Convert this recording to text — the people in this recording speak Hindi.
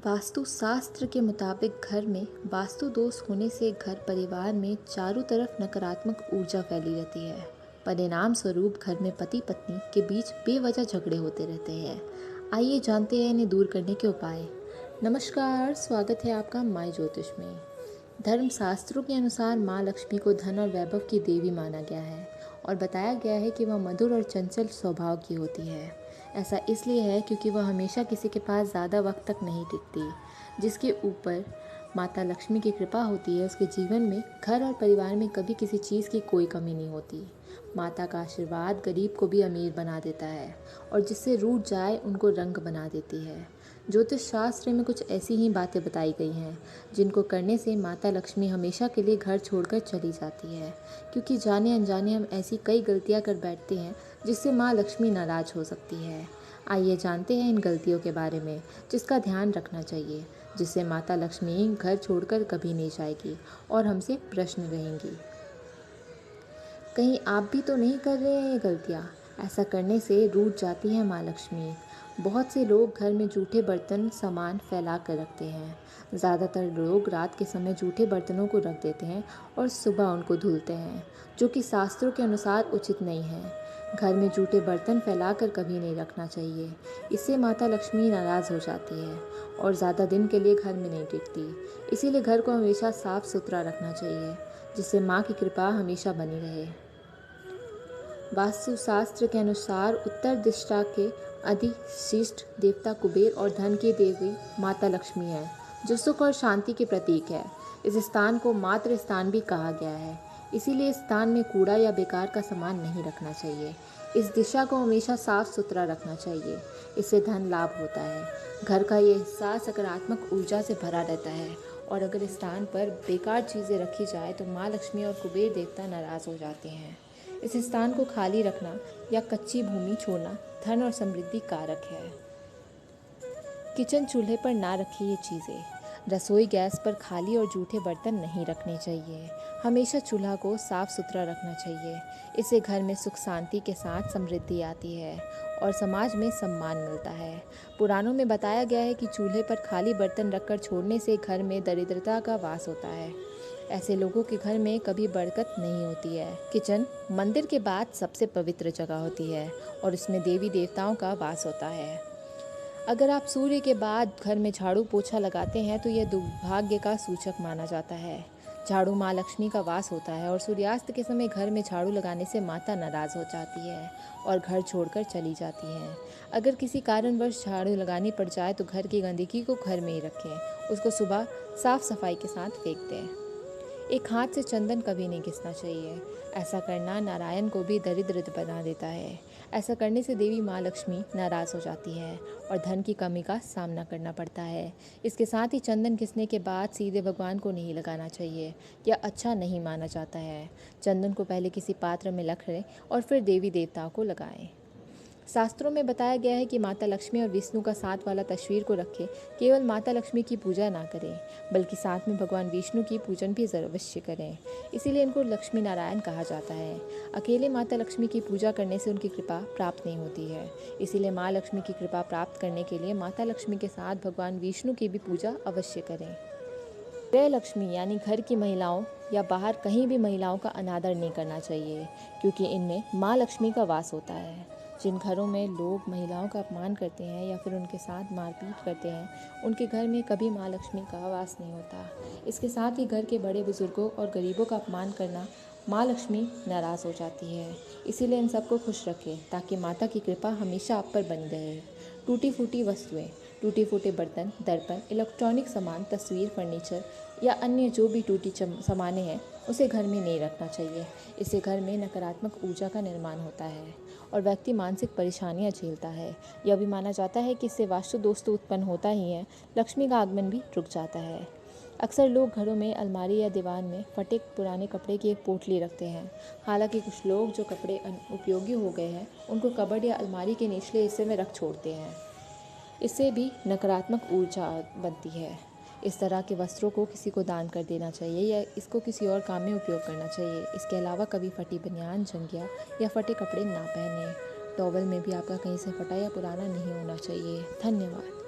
वास्तु शास्त्र के मुताबिक घर में वास्तु दोष होने से घर परिवार में चारों तरफ नकारात्मक ऊर्जा फैली रहती है। परिणाम स्वरूप घर में पति पत्नी के बीच बेवजह झगड़े होते रहते हैं। आइए जानते हैं इन्हें दूर करने के उपाय। नमस्कार, स्वागत है आपका माय ज्योतिष में। धर्मशास्त्रों के अनुसार माँ लक्ष्मी को धन और वैभव की देवी माना गया है और बताया गया है कि वह मधुर और चंचल स्वभाव की होती है। ऐसा इसलिए है क्योंकि वह हमेशा किसी के पास ज़्यादा वक्त तक नहीं टिकती। जिसके ऊपर माता लक्ष्मी की कृपा होती है उसके जीवन में घर और परिवार में कभी किसी चीज़ की कोई कमी नहीं होती। माता का आशीर्वाद गरीब को भी अमीर बना देता है और जिससे रूठ जाए उनको रंग बना देती है। ज्योतिष शास्त्र में कुछ ऐसी ही बातें बताई गई हैं जिनको करने से माता लक्ष्मी हमेशा के लिए घर छोड़कर चली जाती है, क्योंकि जाने अनजाने हम ऐसी कई गलतियां कर बैठते हैं जिससे माँ लक्ष्मी नाराज हो सकती है। आइए जानते हैं इन गलतियों के बारे में जिसका ध्यान रखना चाहिए, जिससे माता लक्ष्मी घर छोड़कर कभी नहीं जाएगी और हमसे प्रश्न रहेंगी। कहीं आप भी तो नहीं कर रहे हैं ये गलतियाँ? ऐसा करने से रूठ जाती है माँ लक्ष्मी। बहुत से लोग घर में जूठे बर्तन सामान फैला कर रखते हैं। ज़्यादातर लोग रात के समय जूठे बर्तनों को रख देते हैं और सुबह उनको धुलते हैं, जो कि शास्त्रों के अनुसार उचित नहीं है। घर में जूठे बर्तन फैलाकर कभी नहीं रखना चाहिए। इससे माता लक्ष्मी नाराज़ हो जाती है और ज़्यादा दिन के लिए घर में नहीं टिकती। इसीलिए घर को हमेशा साफ सुथरा रखना चाहिए, जिससे माँ की कृपा हमेशा बनी रहे। वास्तुशास्त्र के अनुसार उत्तर दिशा के अधिष्ठाता देवता कुबेर और धन की देवी माता लक्ष्मी है, जो सुख और शांति के प्रतीक है। इस स्थान को मातृ स्थान भी कहा गया है। इसीलिए इस स्थान में कूड़ा या बेकार का सामान नहीं रखना चाहिए। इस दिशा को हमेशा साफ सुथरा रखना चाहिए। इससे धन लाभ होता है। घर का ये हिस्सा सकारात्मक ऊर्जा से भरा रहता है और अगर इस स्थान पर बेकार चीज़ें रखी जाए तो माँ लक्ष्मी और कुबेर देवता नाराज़ हो जाते हैं। इस स्थान को खाली रखना या कच्ची भूमि छोड़ना धन और समृद्धि कारक है। किचन चूल्हे पर ना रखिए ये चीज़ें। रसोई गैस पर खाली और जूठे बर्तन नहीं रखने चाहिए। हमेशा चूल्हा को साफ सुथरा रखना चाहिए। इससे घर में सुख शांति के साथ समृद्धि आती है और समाज में सम्मान मिलता है। पुराणों में बताया गया है कि चूल्हे पर खाली बर्तन रखकर छोड़ने से घर में दरिद्रता का वास होता है। ऐसे लोगों के घर में कभी बरकत नहीं होती है। किचन मंदिर के बाद सबसे पवित्र जगह होती है और उसमें देवी देवताओं का वास होता है। अगर आप सूर्य के बाद घर में झाड़ू पोछा लगाते हैं तो यह दुर्भाग्य का सूचक माना जाता है। झाड़ू माँ लक्ष्मी का वास होता है और सूर्यास्त के समय घर में झाड़ू लगाने से माता नाराज़ हो जाती है और घर छोड़कर चली जाती है। अगर किसी कारणवश झाड़ू लगानी पड़ जाए तो घर की गंदगी को घर में ही रखें। उसको सुबह साफ सफाई के साथ फेंक दें। एक हाथ से चंदन कभी नहीं घिसना चाहिए। ऐसा करना नारायण को भी दरिद्र बना देता है। ऐसा करने से देवी माँ लक्ष्मी नाराज़ हो जाती है और धन की कमी का सामना करना पड़ता है। इसके साथ ही चंदन घिसने के बाद सीधे भगवान को नहीं लगाना चाहिए, यह अच्छा नहीं माना जाता है। चंदन को पहले किसी पात्र में रख लें और फिर देवी देवताओं को लगाएं। शास्त्रों में बताया गया है कि माता लक्ष्मी और विष्णु का साथ वाला तस्वीर को रखें। केवल माता लक्ष्मी की पूजा ना करें, बल्कि साथ में भगवान विष्णु की पूजन भी अवश्य करें। इसीलिए इनको लक्ष्मी नारायण कहा जाता है। अकेले माता लक्ष्मी की पूजा करने से उनकी कृपा प्राप्त नहीं होती है। इसीलिए माँ लक्ष्मी की कृपा प्राप्त करने के लिए माता लक्ष्मी के साथ भगवान विष्णु की भी पूजा अवश्य करें। गृह लक्ष्मी यानी घर की महिलाओं या बाहर कहीं भी महिलाओं का अनादर नहीं करना चाहिए, क्योंकि इनमें माँ लक्ष्मी का वास होता है। जिन घरों में लोग महिलाओं का अपमान करते हैं या फिर उनके साथ मारपीट करते हैं, उनके घर में कभी माँ लक्ष्मी का वास नहीं होता। इसके साथ ही घर के बड़े बुजुर्गों और गरीबों का अपमान करना माँ लक्ष्मी नाराज़ हो जाती है। इसीलिए इन सबको खुश रखें ताकि माता की कृपा हमेशा आप पर बनी रहे। टूटी फूटी वस्तुएं, टूटे फूटे बर्तन, दर्पण, इलेक्ट्रॉनिक सामान, तस्वीर, फर्नीचर या अन्य जो भी टूटी सामानें हैं उसे घर में नहीं रखना चाहिए। इससे घर में नकारात्मक ऊर्जा का निर्माण होता है और व्यक्ति मानसिक परेशानियां झेलता है। यह भी माना जाता है कि इससे वास्तु दोष तो उत्पन्न होता ही है, लक्ष्मी का आगमन भी रुक जाता है। अक्सर लोग घरों में अलमारी या दीवार में फटे पुराने कपड़े की एक पोटली रखते हैं। हालांकि कुछ लोग जो कपड़े उपयोगी हो गए हैं उनको कबर्ड या अलमारी के निचले हिस्से में रख छोड़ते हैं। इससे भी नकारात्मक ऊर्जा बनती है। इस तरह के वस्त्रों को किसी को दान कर देना चाहिए या इसको किसी और काम में उपयोग करना चाहिए। इसके अलावा कभी फटी बनियान, जंघिया या फटे कपड़े ना पहने। टॉवल में भी आपका कहीं से फटा या पुराना नहीं होना चाहिए। धन्यवाद।